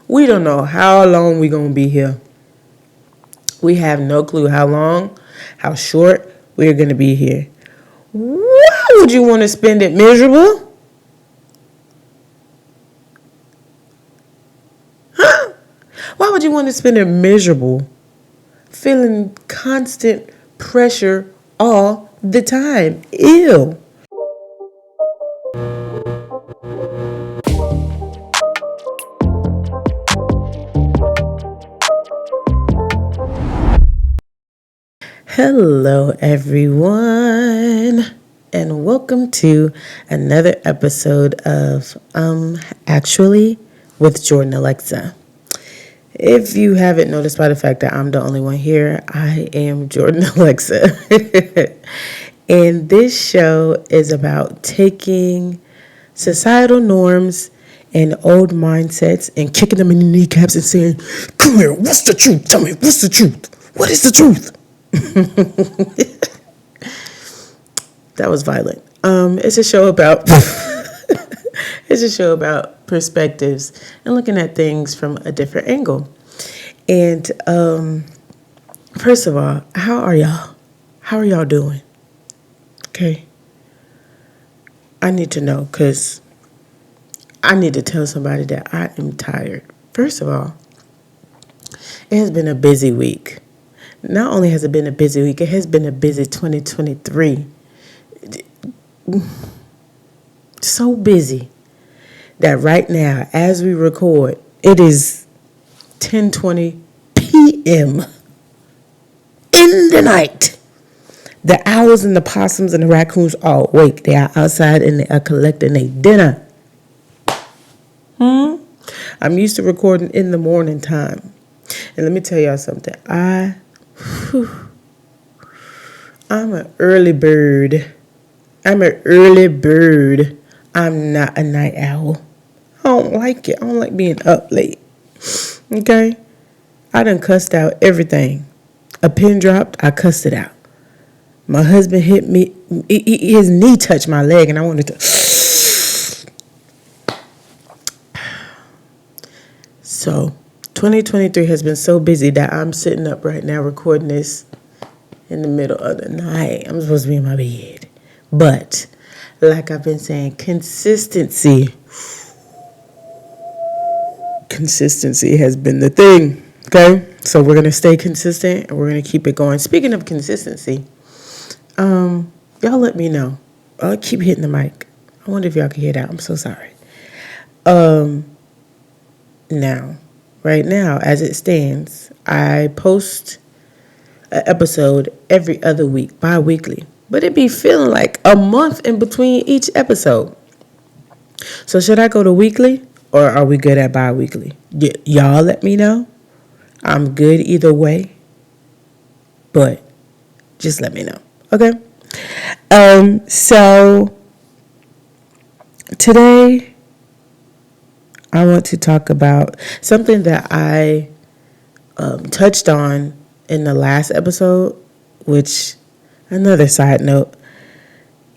We don't know how long we're going to be here. We have no clue how long, how short we're going to be here. Why would you want to spend it miserable? Huh? Why would you want to spend it miserable? Feeling constant pressure all the time. Ew. Hello, everyone, and welcome to another episode of Actually with Jordan Alexa. If you haven't noticed by the fact that I'm the only one here, I am Jordan Alexa. And this show is about taking societal norms and old mindsets and kicking them in the kneecaps and saying, "Come here, what's the truth? Tell me, what's the truth? What is the truth?" That was violent. It's a show about it's a show about perspectives and looking at things from a different angle. And first of all, how are y'all? How are y'all doing? Okay. I need to know because I need to tell somebody that I am tired. First of all, it has been a busy week. Not only has it been a busy week, it has been a busy 2023. So busy that right now, as we record, it is 10:20 p.m. in the night. The owls and the possums and the raccoons are awake. They are outside and they are collecting their dinner. I'm used to recording in the morning time. And let me tell y'all something. I'm an early bird. I'm not a night owl. I don't like it. I don't like being up late. Okay? I done cussed out everything. A pin dropped, I cussed it out. My husband hit me. His knee touched my leg and I wanted to. So, 2023 has been so busy that I'm sitting up right now recording this in the middle of the night. I'm supposed to be in my bed. But, like I've been saying, consistency has been the thing. Okay? So we're going to stay consistent and we're going to keep it going. Speaking of consistency, y'all let me know. I'll keep hitting the mic. I wonder if y'all can hear that. I'm so sorry. Now, right now, as it stands, I post an episode every other week, bi-weekly. But it be feeling like a month in between each episode. So should I go to weekly or are we good at bi-weekly? Y'all let me know. I'm good either way. But just let me know. Okay? So today I want to talk about something that I touched on in the last episode, which, another side note,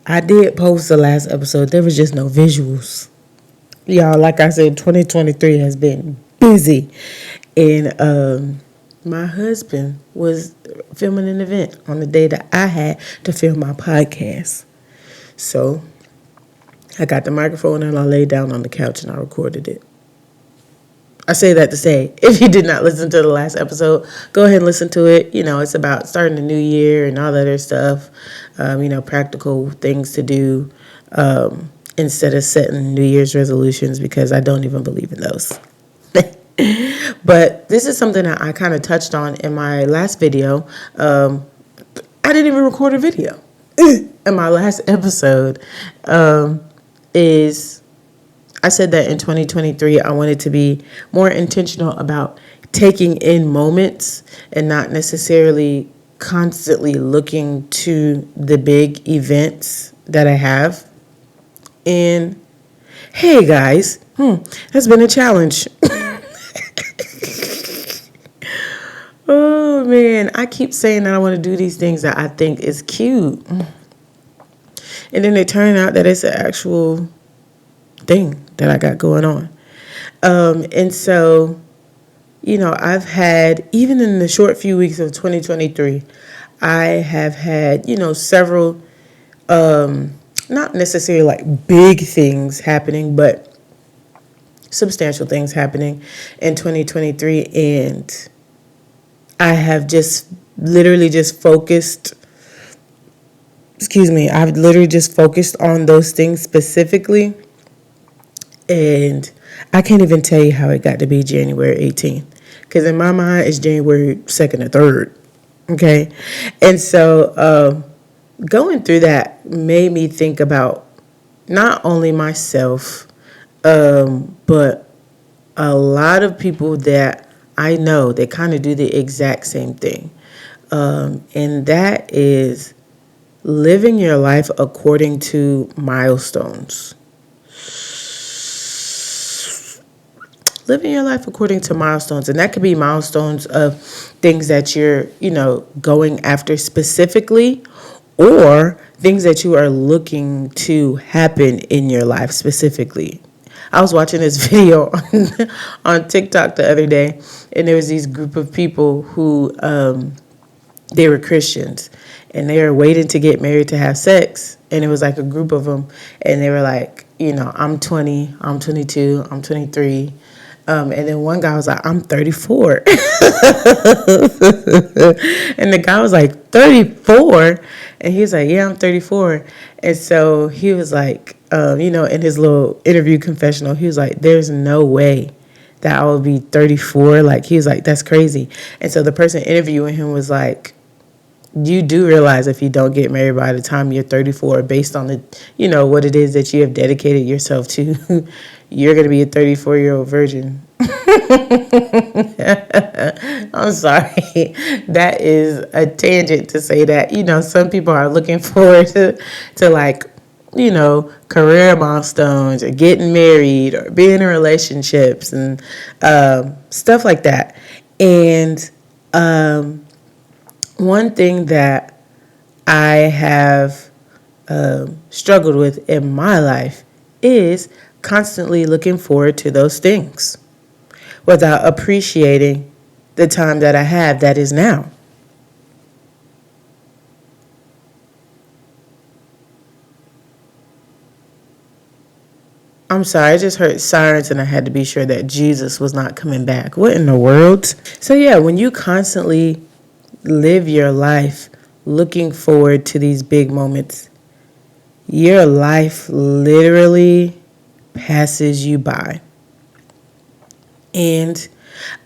I did post the last episode. There was just no visuals. Y'all, like I said, 2023 has been busy. And my husband was filming an event on the day that I had to film my podcast. So I got the microphone and I laid down on the couch and I recorded it. I say that to say, if you did not listen to the last episode, go ahead and listen to it. You know, it's about starting the new year and all that other stuff. Practical things to do instead of setting New Year's resolutions, because I don't even believe in those. But this is something that I kind of touched on in my last video. I didn't even record a video. In my last episode I said that in 2023, I wanted to be more intentional about taking in moments and not necessarily constantly looking to the big events that I have. And hey guys, that's been a challenge. Oh man, I keep saying that I want to do these things that I think is cute. And then it turned out that it's an actual thing that I got going on. And so, I've had, even in the short few weeks of 2023, I have had, several, not necessarily like big things happening, but substantial things happening in 2023. And I have just literally just focused, I've literally just focused on those things specifically. And I can't even tell you how it got to be January 18th. Because in my mind, it's January 2nd or 3rd. Okay. And so going through that made me think about not only myself, but a lot of people that I know that kind of do the exact same thing. And that is living your life according to milestones. Living your life according to milestones. And that could be milestones of things that you're, going after specifically, or things that you are looking to happen in your life specifically. I was watching this video on TikTok the other day, and there was these group of people who they were Christians, and they were waiting to get married to have sex. And it was like a group of them, and they were like, I'm 20, I'm 22, I'm 23. And then one guy was like, I'm 34. And the guy was like, 34? And he was like, yeah, I'm 34. And so he was like, in his little interview confessional, he was like, there's no way that I will be 34. Like, he was like, that's crazy. And so the person interviewing him was like, you do realize if you don't get married by the time you're 34, based on the, what it is that you have dedicated yourself to, you're going to be a 34-year-old virgin. I'm sorry. That is a tangent to say that, some people are looking forward to like, career milestones or getting married or being in relationships and stuff like that. And one thing that I have struggled with in my life is constantly looking forward to those things without appreciating the time that I have that is now. I'm sorry, I just heard sirens and I had to be sure that Jesus was not coming back. What in the world? So yeah, when you constantly live your life looking forward to these big moments, your life literally passes you by. And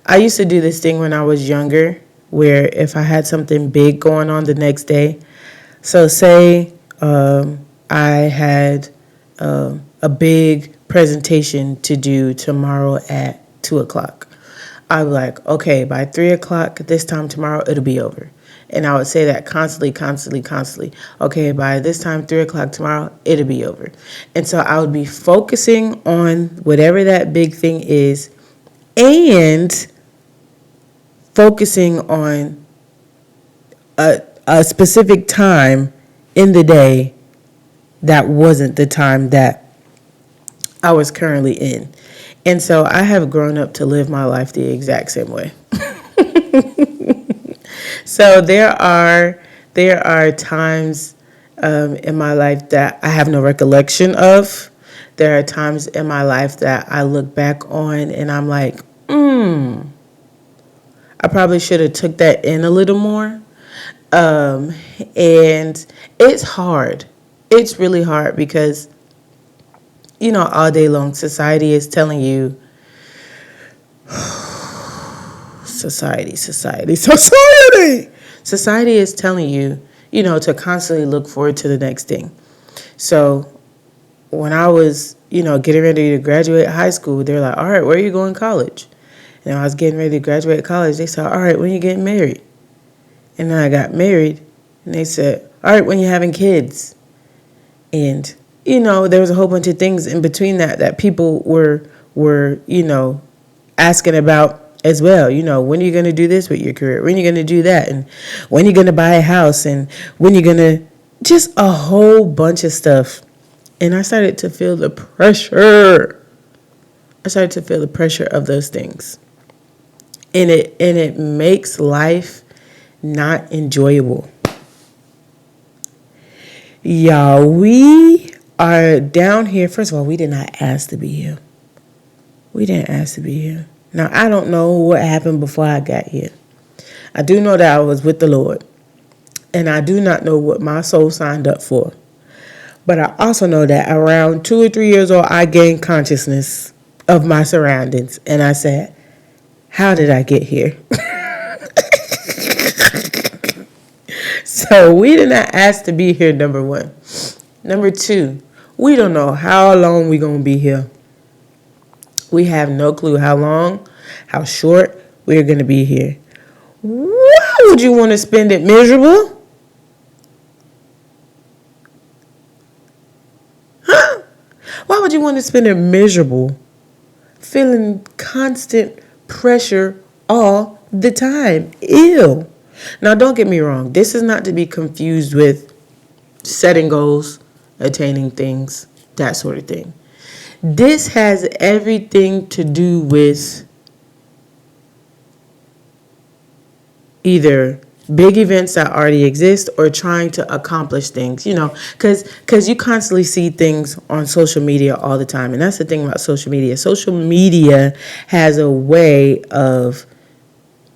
I used to do this thing when I was younger, where if I had something big going on the next day, so say I had a big presentation to do tomorrow at 2 o'clock. I'd be like, okay, by 3 o'clock this time tomorrow, it'll be over. And I would say that constantly. Okay, by this time, 3 o'clock tomorrow, it'll be over. And so I would be focusing on whatever that big thing is and focusing on a specific time in the day that wasn't the time that I was currently in. And so I have grown up to live my life the exact same way. So there are times in my life that I have no recollection of. There are times in my life that I look back on and I'm like, I probably should have took that in a little more. And it's hard. It's really hard because, all day long society is telling you, Society is telling you, to constantly look forward to the next thing. So when I was, getting ready to graduate high school, they're like, all right, where are you going to college? And I was getting ready to graduate college. They said, all right, when you getting married? And then I got married and they said, all right, when you having kids? And, there was a whole bunch of things in between that people were, asking about as well. When are you going to do this with your career? When are you going to do that? And when are you going to buy a house? And when you're going to, just a whole bunch of stuff. And I started to feel the pressure. I started to feel the pressure of those things. And it makes life not enjoyable. Y'all, we are down here. First of all, we did not ask to be here. We didn't ask to be here. Now, I don't know what happened before I got here. I do know that I was with the Lord. And I do not know what my soul signed up for. But I also know that around 2 or 3 years old, I gained consciousness of my surroundings. And I said, how did I get here? So we did not ask to be here, number one. Number two, we don't know how long we're going to be here. We have no clue how long, how short we're going to be here. Why would you want to spend it miserable? Huh? Why would you want to spend it miserable? Feeling constant pressure all the time. Ew. Now, don't get me wrong. This is not to be confused with setting goals, attaining things, that sort of thing. This has everything to do with either big events that already exist or trying to accomplish things, because you constantly see things on social media all the time. And that's the thing about social media. Social media has a way of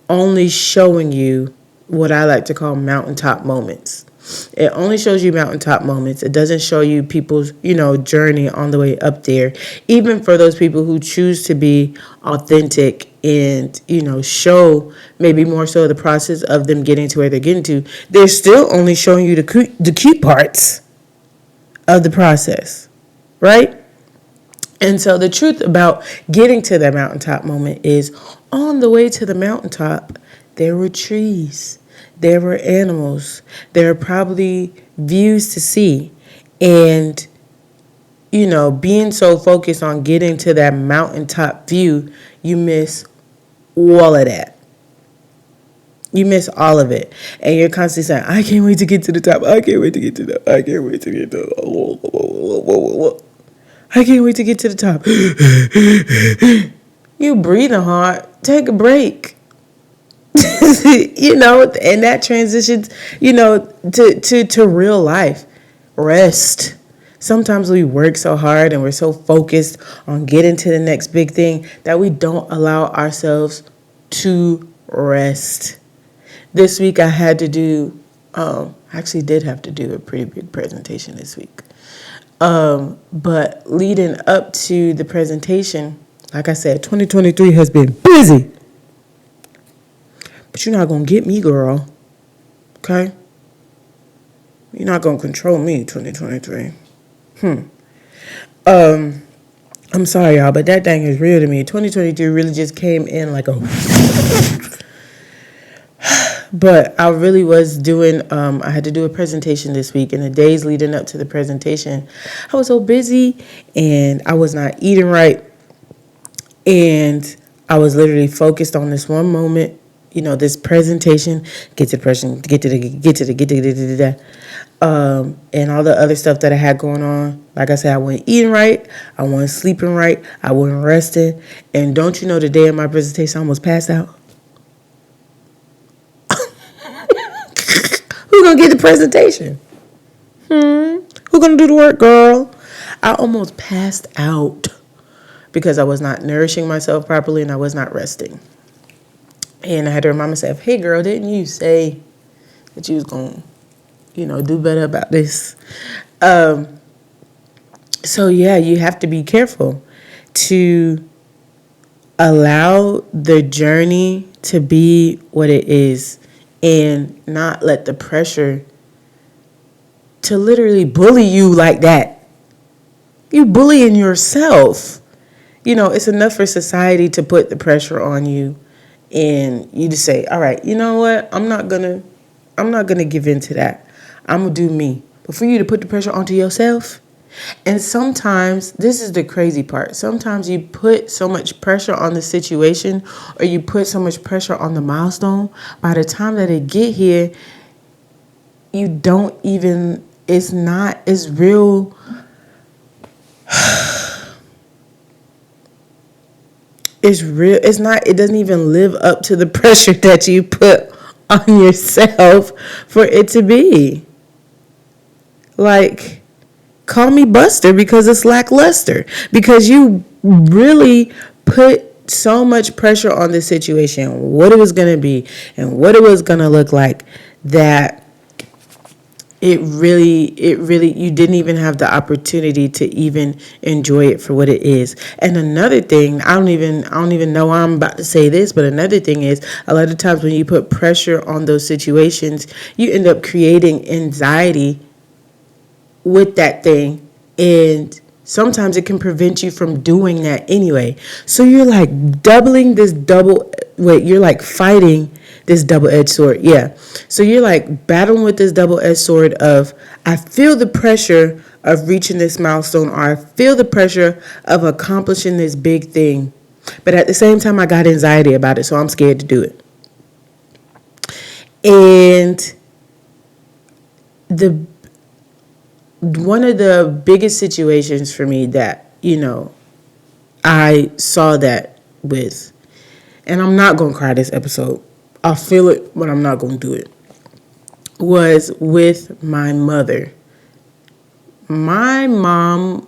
only showing you what I like to call mountaintop moments. It only shows you mountaintop moments. It doesn't show you people's, journey on the way up there. Even for those people who choose to be authentic and, show maybe more so the process of them getting to where they're getting to, they're still only showing you the cute parts of the process, right? And so the truth about getting to that mountaintop moment is on the way to the mountaintop, there were trees. There were animals. There were probably views to see. And, being so focused on getting to that mountaintop view, you miss all of that. You miss all of it. And you're constantly saying, I can't wait to get to the top. I can't wait to get to the top. I can't wait to get to the top. I can't wait to get to the top. You breathing hard. Take a break. And that transitions, to real life. Rest. Sometimes we work so hard and we're so focused on getting to the next big thing that we don't allow ourselves to rest. This week I had to do, actually did have to do a pretty big presentation this week. But leading up to the presentation, like I said, 2023 has been busy. But you're not going to get me, girl. Okay? You're not going to control me, 2023. I'm sorry, y'all, but that thing is real to me. 2023 really just came in like a... But I really was doing, I had to do a presentation this week, and the days leading up to the presentation, I was so busy, and I was not eating right, and I was literally focused on this one moment, this presentation, get to the, and all the other stuff that I had going on. Like I said, I wasn't eating right, I wasn't sleeping right, I wasn't resting, and don't you know, the day of my presentation, I almost passed out. Who's going to get the presentation? Who's going to do the work, girl? I almost passed out because I was not nourishing myself properly and I was not resting. And I had to remind myself, hey, girl, didn't you say that you was going to, do better about this? So, yeah, you have to be careful to allow the journey to be what it is and not let the pressure to literally bully you like that. You bullying yourself. It's enough for society to put the pressure on you and you to say, all right, you know what? I'm not gonna give in to that. I'm gonna do me. But for you to put the pressure onto yourself, and sometimes, this is the crazy part, sometimes you put so much pressure on the situation or you put so much pressure on the milestone, by the time that it get here, you don't even, it's real, It's real. It's not, it doesn't even live up to the pressure that you put on yourself for it to be. Like, call me Buster because it's lackluster. Because you really put so much pressure on the situation, what it was going to be and what it was going to look like, that it really, you didn't even have the opportunity to even enjoy it for what it is. And another thing, I don't even know why I'm about to say this, but another thing is, a lot of times when you put pressure on those situations, you end up creating anxiety with that thing, and sometimes it can prevent you from doing that anyway. So you're like you're like fighting this double-edged sword. Yeah. So you're like battling with this double-edged sword of, I feel the pressure of reaching this milestone, or I feel the pressure of accomplishing this big thing. But at the same time, I got anxiety about it, so I'm scared to do it. And the one of the biggest situations for me that, I saw that with, and I'm not going to cry this episode, I'll feel it, but I'm not going to do it, was with my mother. My mom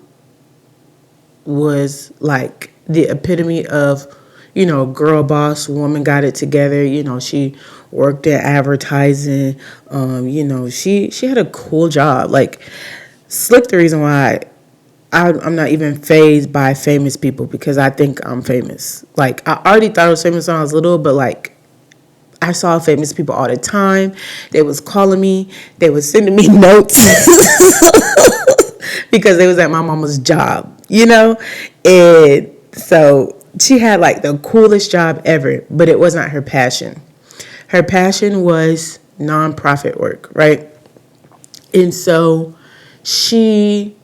was like the epitome of, girl boss, woman, got it together. She worked at advertising. She had a cool job. Like, slick, the reason why I'm not even fazed by famous people, because I think I'm famous. Like, I already thought I was famous when I was little, but like, I saw famous people all the time. They was calling me. They was sending me notes because they was at my mama's job, And so she had like the coolest job ever, but it was not her passion. Her passion was nonprofit work, right? And so she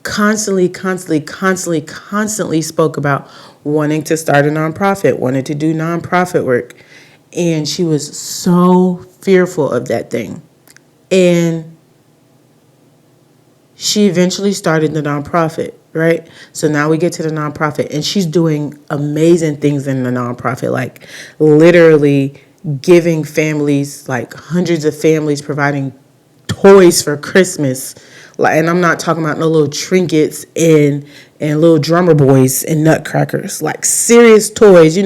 constantly spoke about wanting to start a nonprofit, wanted to do nonprofit work. And she was so fearful of that thing. And she eventually started the nonprofit, right? So now we get to the nonprofit, and she's doing amazing things in the nonprofit, like literally giving families, like hundreds of families, providing toys for Christmas. Like, and I'm not talking about no little trinkets and little drummer boys and nutcrackers, like serious toys,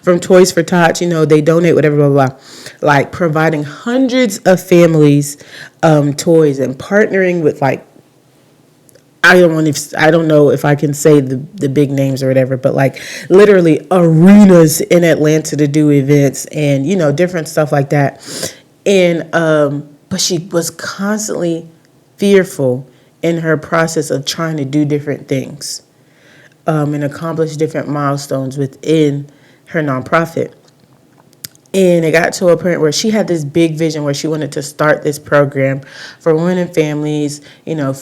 from Toys for Tots, they donate whatever, blah, blah, blah. Like providing hundreds of families toys, and partnering with like, I don't know if I can say the big names or whatever, but like literally arenas in Atlanta to do events and, different stuff like that. And, but she was constantly fearful in her process of trying to do different things and accomplish different milestones within her nonprofit. And it got to a point where she had this big vision where she wanted to start this program for women and families,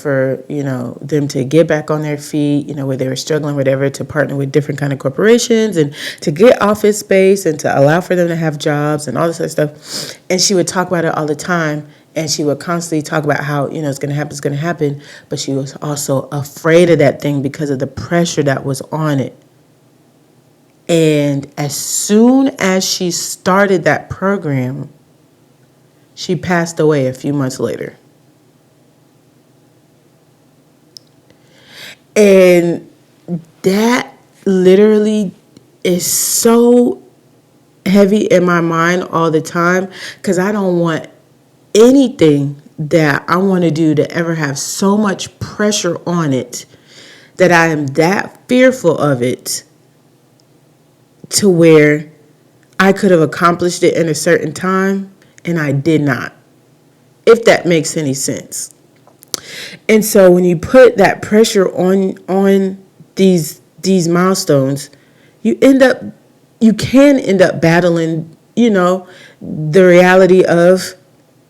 for, them to get back on their feet, where they were struggling, whatever, to partner with different kind of corporations and to get office space and to allow for them to have jobs and all this other stuff. And she would talk about it all the time. And she would constantly talk about how, it's going to happen. But she was also afraid of that thing because of the pressure that was on it. And as soon as she started that program, she passed away a few months later. And that literally is so heavy in my mind all the time, because I don't want anything that I want to do to ever have so much pressure on it that I am that fearful of it to where I could have accomplished it in a certain time and I did not, if that makes any sense. And so when you put that pressure on these milestones, you can end up battling, the reality of,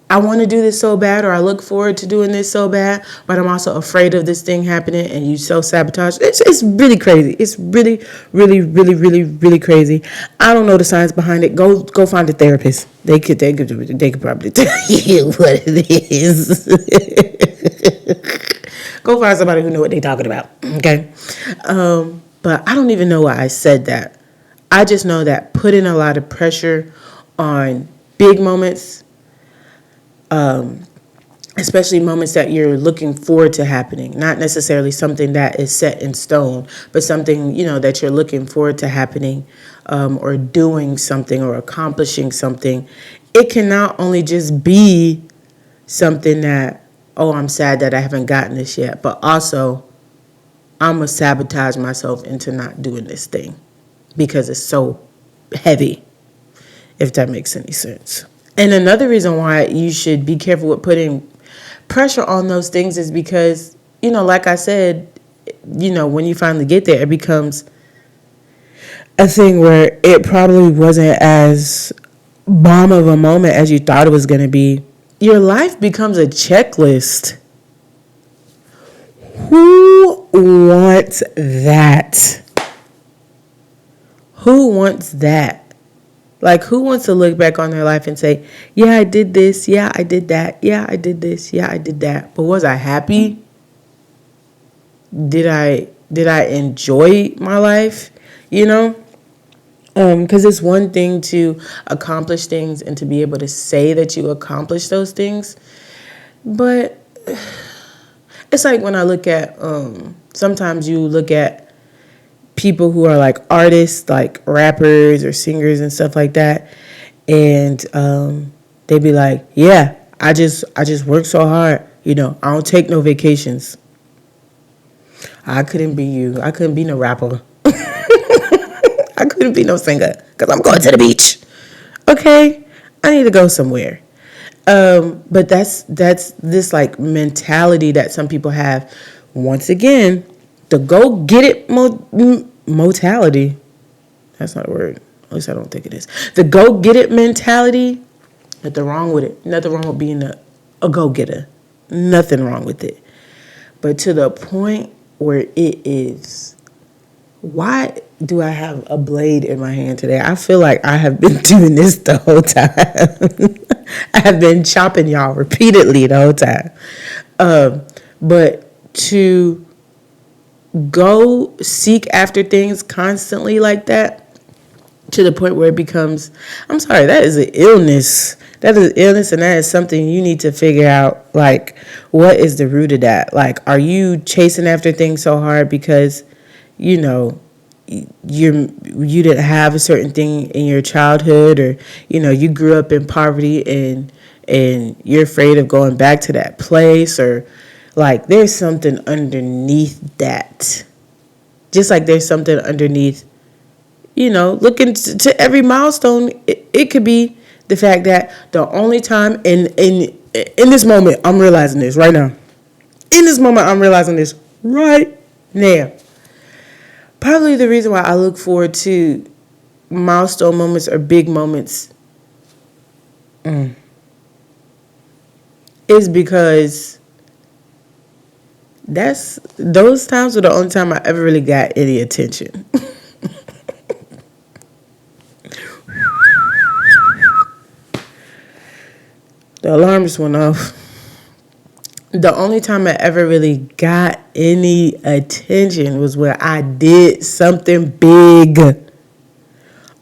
I want to do this so bad, or I look forward to doing this so bad, but I'm also afraid of this thing happening, and you self-sabotage. It's really crazy. It's really, really, really, really, really crazy. I don't know the science behind it. Go find a therapist. They could probably tell you what it is. Go find somebody who know what they're talking about. Okay. But I don't even know why I said that. I just know that putting a lot of pressure on big moments, especially moments that you're looking forward to happening, not necessarily something that is set in stone, but something, that you're looking forward to happening, or doing something or accomplishing something. It can not only just be something that, oh, I'm sad that I haven't gotten this yet, but also I'm going to sabotage myself into not doing this thing because it's so heavy, if that makes any sense. And another reason why you should be careful with putting pressure on those things is because, like I said, when you finally get there, it becomes a thing where it probably wasn't as bomb of a moment as you thought it was going to be. Your life becomes a checklist. Who wants that? Who wants that? Like, who wants to look back on their life and say, yeah, I did this. Yeah, I did that. Yeah, I did this. Yeah, I did that. But was I happy? Did I enjoy my life? Because it's one thing to accomplish things and to be able to say that you accomplished those things. But it's like when I look at, sometimes you look at people who are like artists, like rappers or singers and stuff like that, and they be like, yeah, I just work so hard, I don't take no vacations. I couldn't be you. I couldn't be no rapper. I couldn't be no singer because I'm going to the beach. Okay, I need to go somewhere. But that's this like mentality that some people have. Once again, the go get it mortality. That's not a word. At least I don't think it is. The go get it mentality. Nothing wrong with it. Nothing wrong with being a go getter. Nothing wrong with it. But to the point where it is, why do I have a blade in my hand today? I feel like I have been doing this the whole time. I have been chopping y'all repeatedly the whole time. But to go seek after things constantly like that, to the point where it becomes, I'm sorry, that is an illness. That is illness, and that is something you need to figure out, like, what is the root of that? Like, are you chasing after things so hard because, you didn't have a certain thing in your childhood, or, you grew up in poverty and you're afraid of going back to that place, or, like, there's something underneath that. Just like there's something underneath, looking to every milestone. It could be the fact that the only time in this moment, I'm realizing this right now. In this moment, I'm realizing this right now. Probably the reason why I look forward to milestone moments or big moments is because those times were the only time I ever really got any attention. The alarm just went off. The only time I ever really got any attention was when I did something big.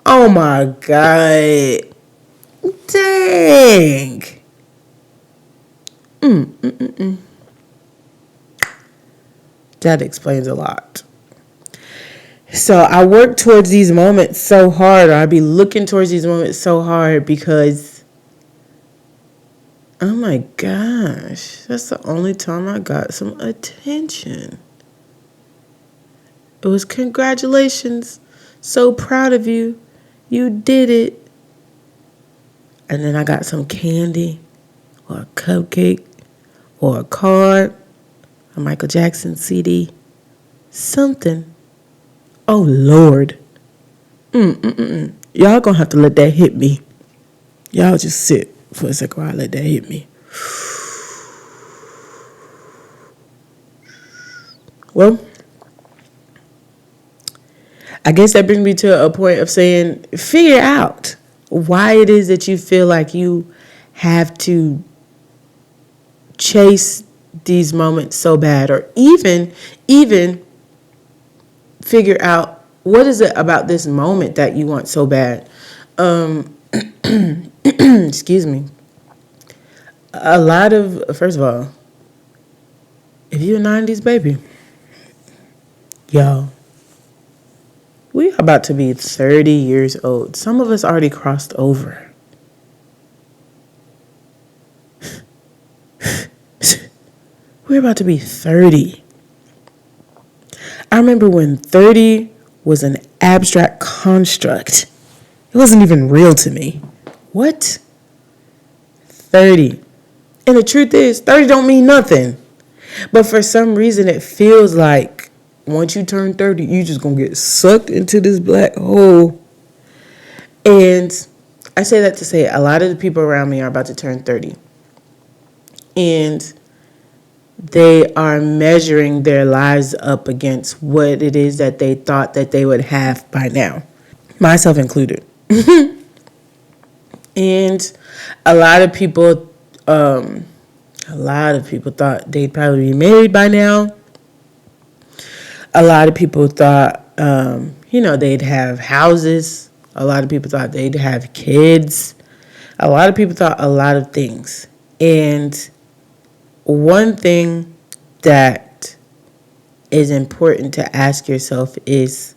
Oh my God. Dang. That explains a lot. So I work towards these moments so hard, or I be looking towards these moments so hard because, oh my gosh, that's the only time I got some attention. It was congratulations. So proud of you. You did it. And then I got some candy or a cupcake or a card, a Michael Jackson CD, something. Oh, Lord. Y'all gonna have to let that hit me. Y'all just sit for a second while I let that hit me. Well, I guess that brings me to a point of saying, figure out why it is that you feel like you have to chase these moments so bad, or even figure out what is it about this moment that you want so bad? Excuse me. First of all, if you're a 90s baby, y'all, we are about to be 30 years old. Some of us already crossed over. We're about to be 30. I remember when 30 was an abstract construct. It wasn't even real to me. What? 30. And the truth is, 30 don't mean nothing. But for some reason, it feels like once you turn 30, you just gonna get sucked into this black hole. And I say that to say a lot of the people around me are about to turn 30. And they are measuring their lives up against what it is that they thought that they would have by now. Myself included. And a lot of people thought they'd probably be married by now. A lot of people thought, they'd have houses. A lot of people thought they'd have kids. A lot of people thought a lot of things. And one thing that is important to ask yourself is,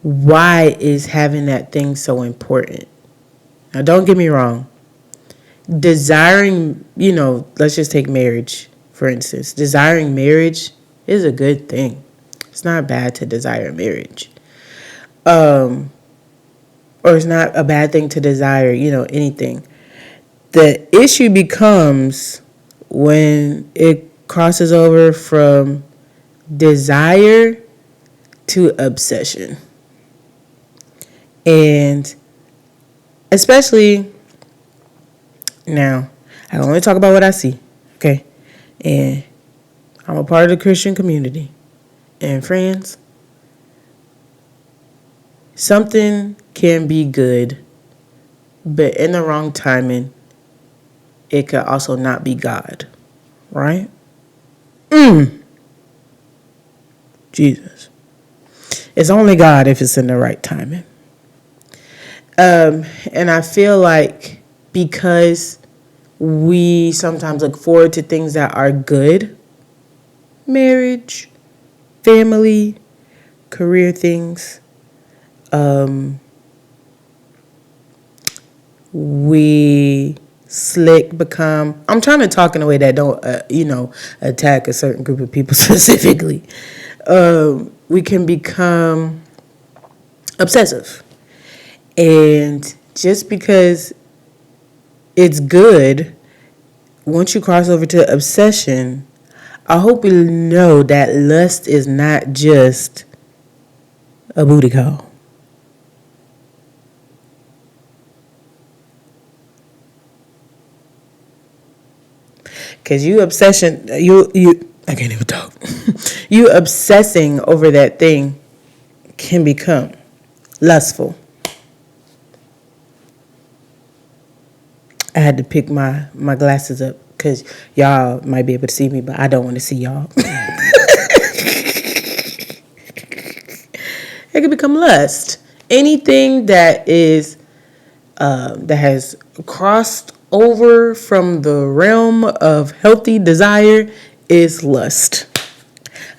why is having that thing so important? Now, don't get me wrong. Desiring, let's just take marriage, for instance. Desiring marriage is a good thing. It's not bad to desire marriage. Or it's not a bad thing to desire, anything. The issue becomes when it crosses over from desire to obsession. And especially now, I only talk about what I see, okay? And I'm a part of the Christian community. And friends, something can be good, but in the wrong timing, it could also not be God, right? Jesus. It's only God if it's in the right timing. And I feel like because we sometimes look forward to things that are good, marriage, family, career things, we become, I'm trying to talk in a way that don't, attack a certain group of people specifically. We can become obsessive. And just because it's good, once you cross over to obsession, I hope you know that lust is not just a booty call. Because I can't even talk. You obsessing over that thing can become lustful. I had to pick my glasses up because y'all might be able to see me, but I don't want to see y'all. It can become lust. Anything that is that has crossed over from the realm of healthy desire is lust.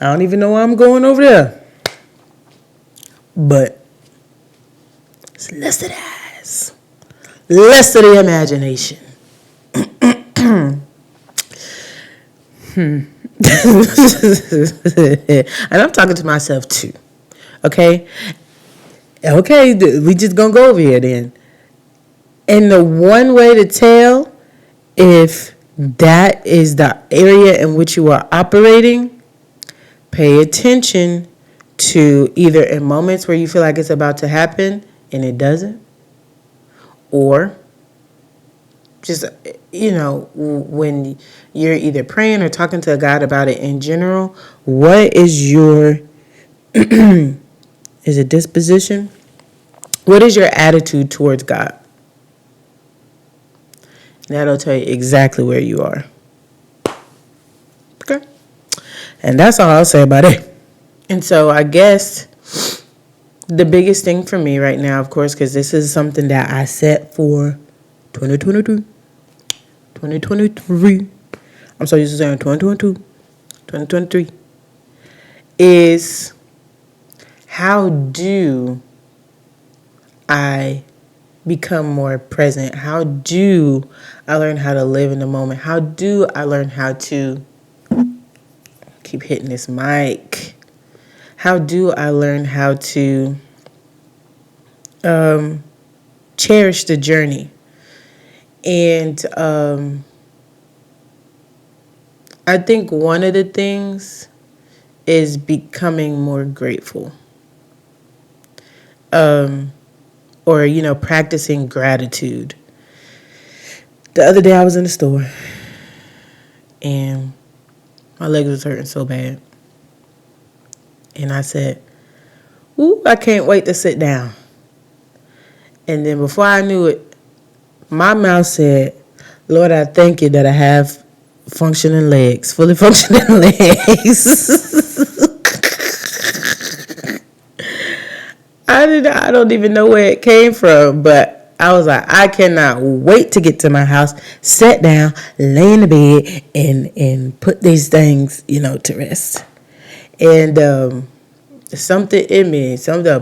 I don't even know why I'm going over there, but it's lusted eyes. Lust of the imagination. And I'm talking to myself too. Okay, we just gonna go over here then. And the one way to tell if that is the area in which you are operating, pay attention to either in moments where you feel like it's about to happen and it doesn't, or just, when you're either praying or talking to God about it in general, what is your, is it disposition? What is your attitude towards God? That'll tell you exactly where you are. Okay? And that's all I'll say about it. And so I guess The biggest thing for me right now, of course, because this is something that I set for 2022, 2023. I'm so used to saying 2022, 2023. Is how do I become more present? How do I learn how to live in the moment? How do I learn how to keep hitting this mic? How do I learn how to cherish the journey? And I think one of the things is becoming more grateful. Or, practicing gratitude. The other day I was in the store and my legs was hurting so bad. And I said, ooh, I can't wait to sit down. And then before I knew it, my mouth said, Lord, I thank you that I have functioning legs, fully functioning legs. I don't even know where it came from, but I was like, I cannot wait to get to my house, sit down, lay in the bed, and put these things, to rest. And a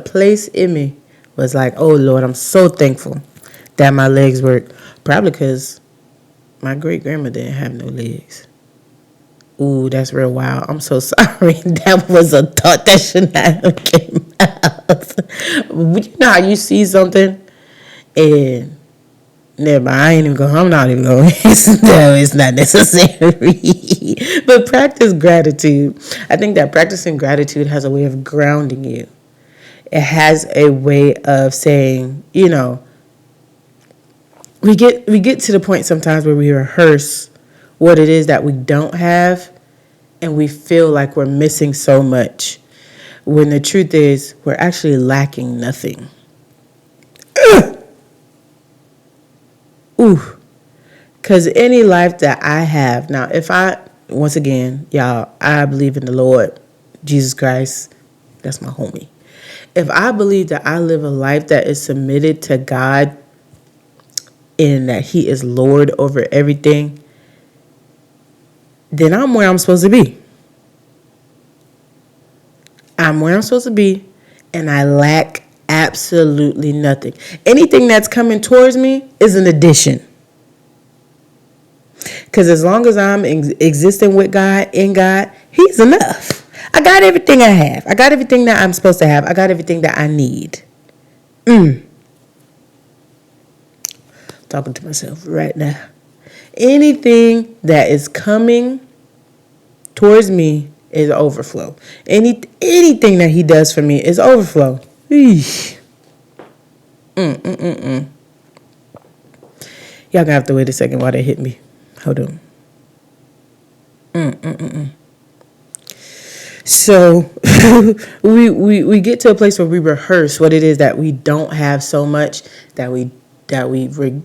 place in me was like, oh Lord, I'm so thankful that my legs work. Probably because my great grandma didn't have no legs. Ooh, that's real wild. I'm so sorry. That was a thought that should not have came out. You know how you see something and I'm not even going. No, it's not necessary. But practice gratitude. I think that practicing gratitude has a way of grounding you. It has a way of saying, we get to the point sometimes where we rehearse what it is that we don't have, and we feel like we're missing so much, when the truth is we're actually lacking nothing. Ooh. Because any life that I have, now once again, y'all, I believe in the Lord, Jesus Christ, that's my homie. If I believe that I live a life that is submitted to God and that He is Lord over everything, then I'm where I'm supposed to be. I'm where I'm supposed to be, and I lack absolutely nothing. Anything that's coming towards me is an addition. Because as long as I'm existing with God, in God, He's enough. I got everything I have. I got everything that I'm supposed to have. I got everything that I need. Talking to myself right now. Anything that is coming towards me is overflow. Anything that He does for me is overflow. Eesh. Y'all gonna have to wait a second while they hit me. Hold on. So we get to a place where we rehearse what it is that we don't have so much that we not regret,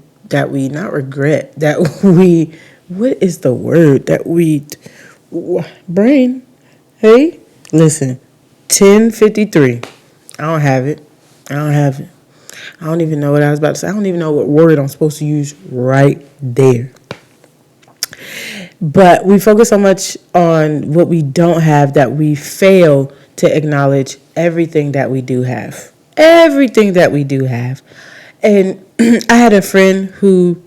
that we, what is the word that we, brain, hey, listen, 10:53, I don't have it, I don't even know what I was about to say, I don't even know what word I'm supposed to use right there. But we focus so much on what we don't have that we fail to acknowledge everything that we do have. Everything that we do have. And I had a friend who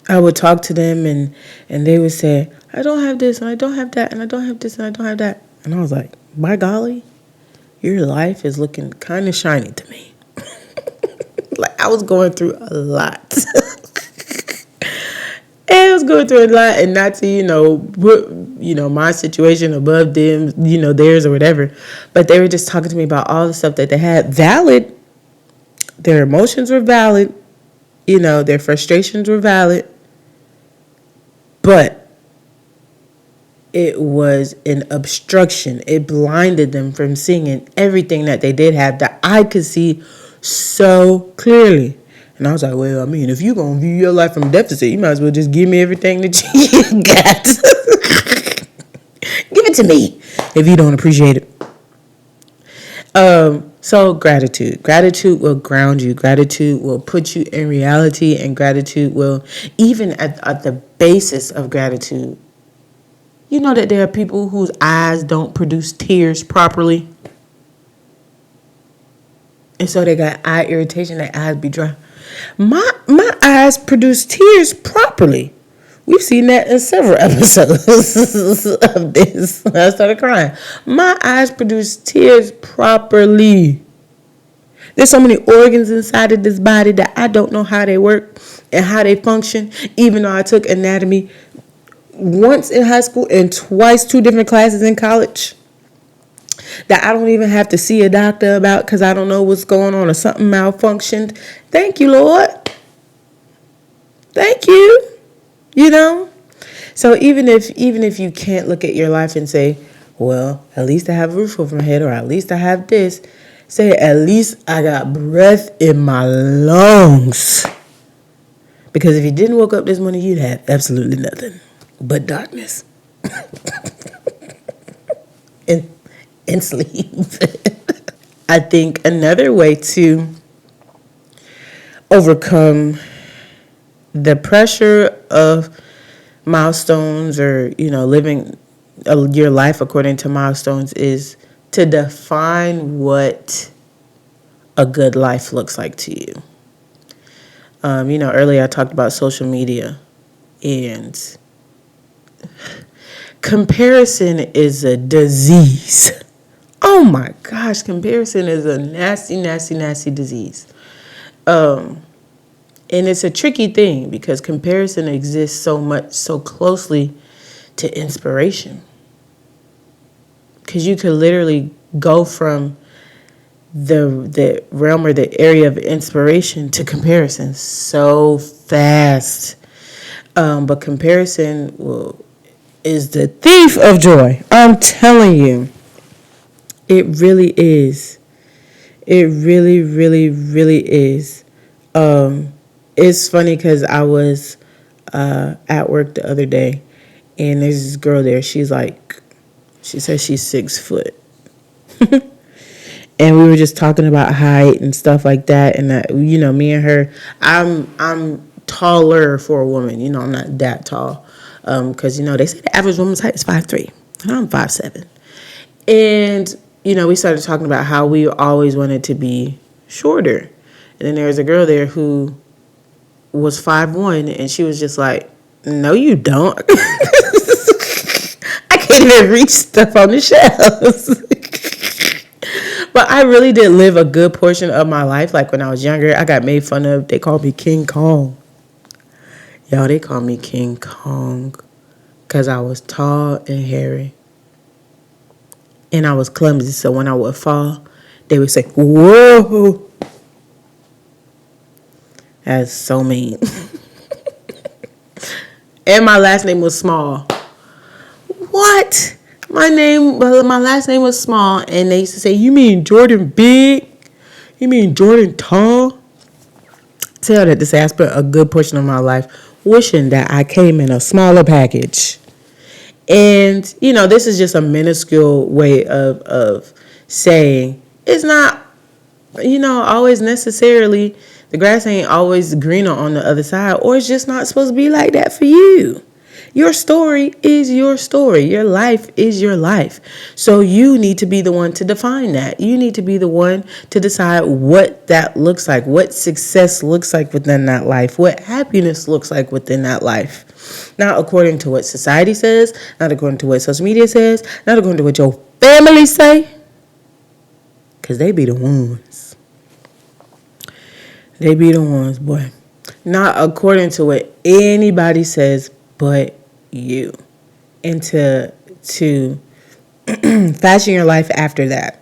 I would talk to them and they would say, I don't have this and I don't have that and I don't have this and I don't have that. And I was like, by golly, your life is looking kind of shiny to me. Like I was going through a lot. And I was going through a lot, and not to, put, my situation above them, theirs or whatever. But they were just talking to me about all the stuff that they had. Valid. Their emotions were valid. Their frustrations were valid. But it was an obstruction. It blinded them from seeing everything that they did have that I could see so clearly. And I was like, well, I mean, if you're going to view your life from deficit, you might as well just give me everything that you got. Give it to me if you don't appreciate it. So gratitude will ground you. Gratitude will put you in reality, and gratitude will, even at the basis of gratitude, you know that there are people whose eyes don't produce tears properly. And so they got eye irritation, their eyes be dry. My eyes produce tears properly. We've seen that in several episodes of this. I started crying. My eyes produce tears properly. There's so many organs inside of this body that I don't know how they work and how they function, even though I took anatomy once in high school and twice, 2 different classes in college, that I don't even have to see a doctor about because I don't know what's going on or something malfunctioned. Thank you, Lord. Thank you. You know? So even if you can't look at your life and say, well, at least I have a roof over my head, or at least I have this, say, at least I got breath in my lungs. Because if you didn't wake up this morning, you'd have absolutely nothing but darkness. and sleep. I think another way to overcome the pressure of milestones, or living your life according to milestones, is to define what a good life looks like to you. Earlier I talked about social media, and comparison is a disease. Oh my gosh, comparison is a nasty, nasty, nasty disease. And it's a tricky thing because comparison exists so closely to inspiration. Because you could literally go from the realm or the area of inspiration to comparison so fast. But comparison is the thief of joy. I'm telling you. It really is. It really, really, really is. It's funny because I was at work the other day, and there's this girl there. She says she's 6 foot. And we were just talking about height and stuff like that. And me and her, I'm taller for a woman. I'm not that tall. Because they say the average woman's height is 5'3", and I'm 5'7". And we started talking about how we always wanted to be shorter. And then there was a girl there who was 5'1", and she was just like, no, you don't. I can't even reach stuff on the shelves. But I really did live a good portion of my life. Like when I was younger, I got made fun of. They called me King Kong. Y'all, they called me King Kong because I was tall and hairy. And I was clumsy, so when I would fall, they would say, whoa. That's so mean. And my last name was Small. What? My last name was Small, and they used to say, you mean Jordan big? You mean Jordan tall? Tell that to say I spent a good portion of my life wishing that I came in a smaller package. And, this is just a minuscule way of saying it's not, always necessarily, the grass ain't always greener on the other side, or it's just not supposed to be like that for you. Your story is your story. Your life is your life. So you need to be the one to define that. You need to be the one to decide what that looks like, what success looks like within that life, what happiness looks like within that life. Not according to what society says, not according to what social media says, not according to what your family say, because they be the ones. They be the ones, boy. Not according to what anybody says but you. And to fashion your life after that.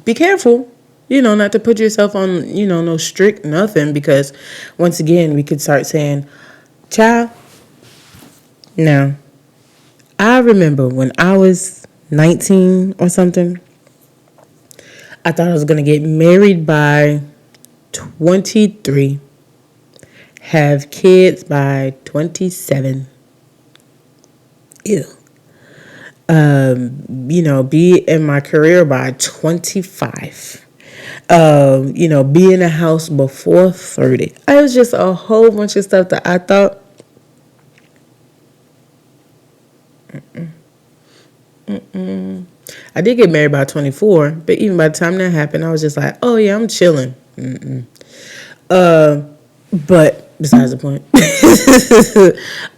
Be careful, not to put yourself on, no strict nothing, because once again, we could start saying, child, now, I remember when I was 19 or something, I thought I was going to get married by 23, have kids by 27. Ew. Be in my career by 25. Be in a house before 30. It was just a whole bunch of stuff that I thought, I did get married by 24, but even by the time that happened, I was just like, oh yeah, I'm chilling. But besides the point,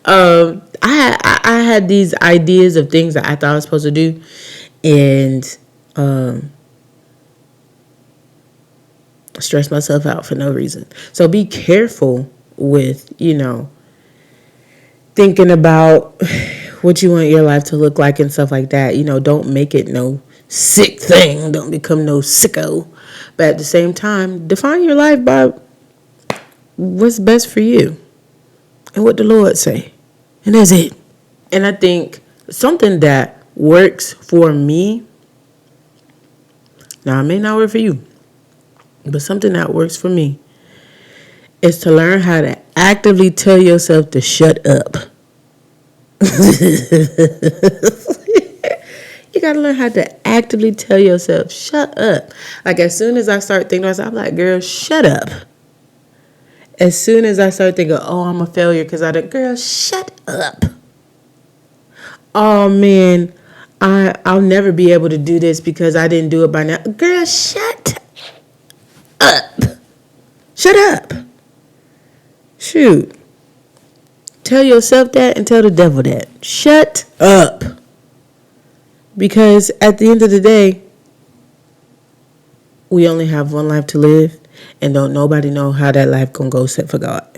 I had these ideas of things that I thought I was supposed to do, and stress myself out for no reason. So be careful with, thinking about what you want your life to look like and stuff like that. Don't make it no sick thing. Don't become no sicko. But at the same time, define your life by what's best for you and what the Lord say. And that's it. And I think something that works for me, now it may not work for you, but something that works for me is to learn how to actively tell yourself to shut up. You got to learn how to actively tell yourself, shut up. Like, as soon as I start thinking about myself, I'm like, girl, shut up. As soon as I start thinking, oh, I'm a failure because I did, girl, shut up. Oh, man, I'll never be able to do this because I didn't do it by now. Girl, shut up. Shut up. Shoot. Tell yourself that and tell the devil that. Shut up. Because at the end of the day, we only have one life to live, and don't nobody know how that life gonna go except for God.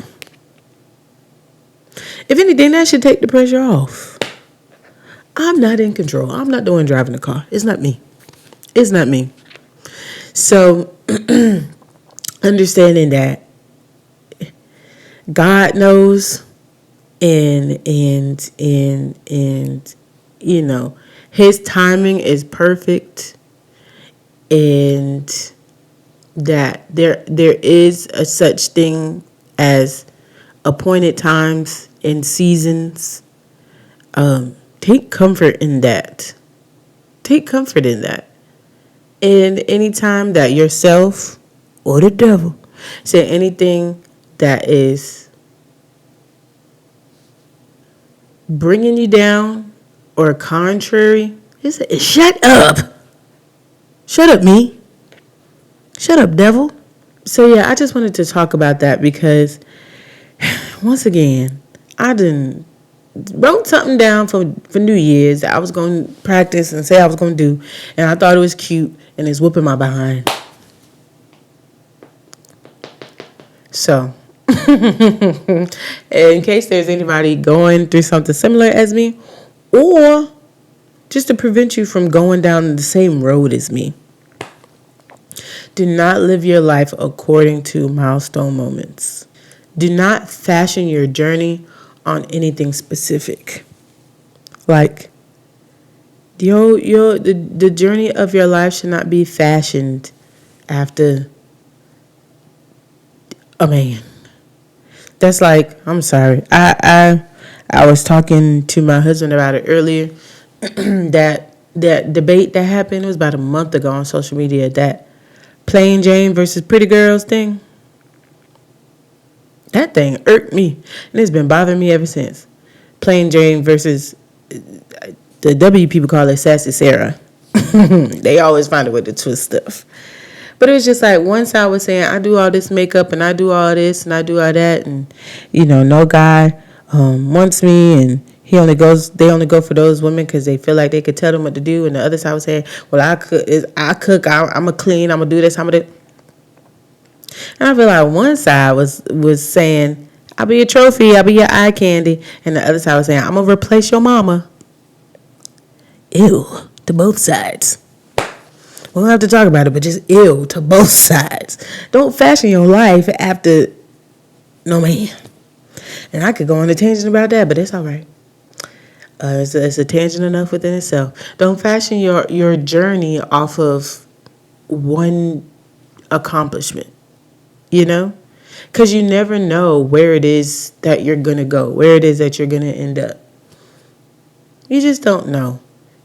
If anything, that should take the pressure off. I'm not in control. I'm not the one driving the car. It's not me. It's not me. So, understanding that God knows, and His timing is perfect, and that there is a such thing as appointed times and seasons. Take comfort in that. Take comfort in that. And anytime that yourself or the devil say anything that is bringing you down or contrary, shut up. Shut up, me. Shut up, devil. So yeah, I just wanted to talk about that because once again, I wrote something down for New Year's that I was going to practice and say I was going to do, and I thought it was cute, and it's whooping my behind. So, in case there's anybody going through something similar as me, or just to prevent you from going down the same road as me, do not live your life according to milestone moments. Do not fashion your journey on anything specific. Like, the journey of your life should not be fashioned after a man. That's like, I'm sorry. I was talking to my husband about it earlier. that debate that happened, it was about a month ago on social media, that Plain Jane versus Pretty Girls thing. That thing irked me, and it's been bothering me ever since. Plain Jane versus, the W people call it Sassy Sarah. They always find a way to twist stuff. But it was just like, one side was saying, I do all this makeup, and I do all this, and I do all that, and, no guy wants me, and they only go for those women because they feel like they could tell them what to do. And the other side was saying, well, I cook, I'm a clean, I'm going to do this, I'm going to do. And I feel like one side was saying, I'll be your trophy, I'll be your eye candy. And the other side was saying, I'm going to replace your mama. Ew, to both sides. We don't have to talk about it, but just ew to both sides. Don't fashion your life after no man. And I could go on a tangent about that, but it's all right. It's a tangent enough within itself. Don't fashion your journey off of one accomplishment, because you never know where it is that you're going to go, where it is that you're going to end up. You just don't know.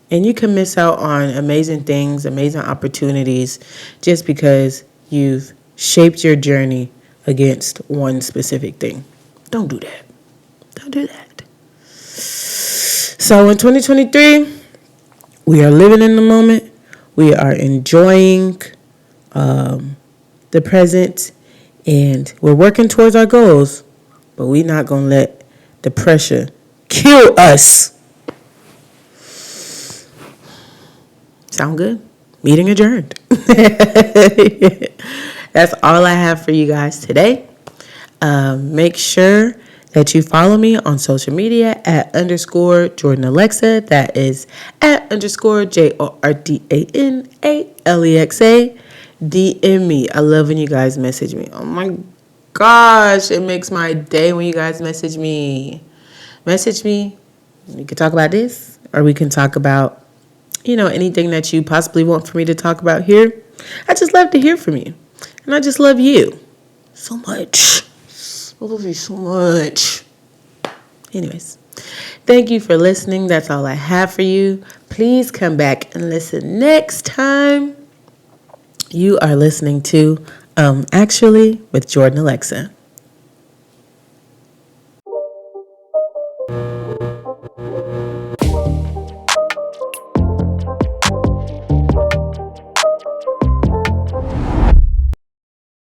And you can miss out on amazing things, amazing opportunities, just because you've shaped your journey against one specific thing. Don't do that. Don't do that. So in 2023, we are living in the moment. We are enjoying the present, and we're working towards our goals, but we're not going to let the pressure kill us. Sound good? Meeting adjourned. That's all I have for you guys today. Make sure that you follow me on social media at _Jordan Alexa. That is at _JORDANALEXA. DM me. I love when you guys message me. Oh my gosh, it makes my day when you guys message me. Message me. We can talk about this, or we can talk about, anything that you possibly want for me to talk about here. I just love to hear from you. And I just love you so much. I love you so much. Anyways, thank you for listening. That's all I have for you. Please come back and listen next time. You are listening to Actually with Jordan Alexa.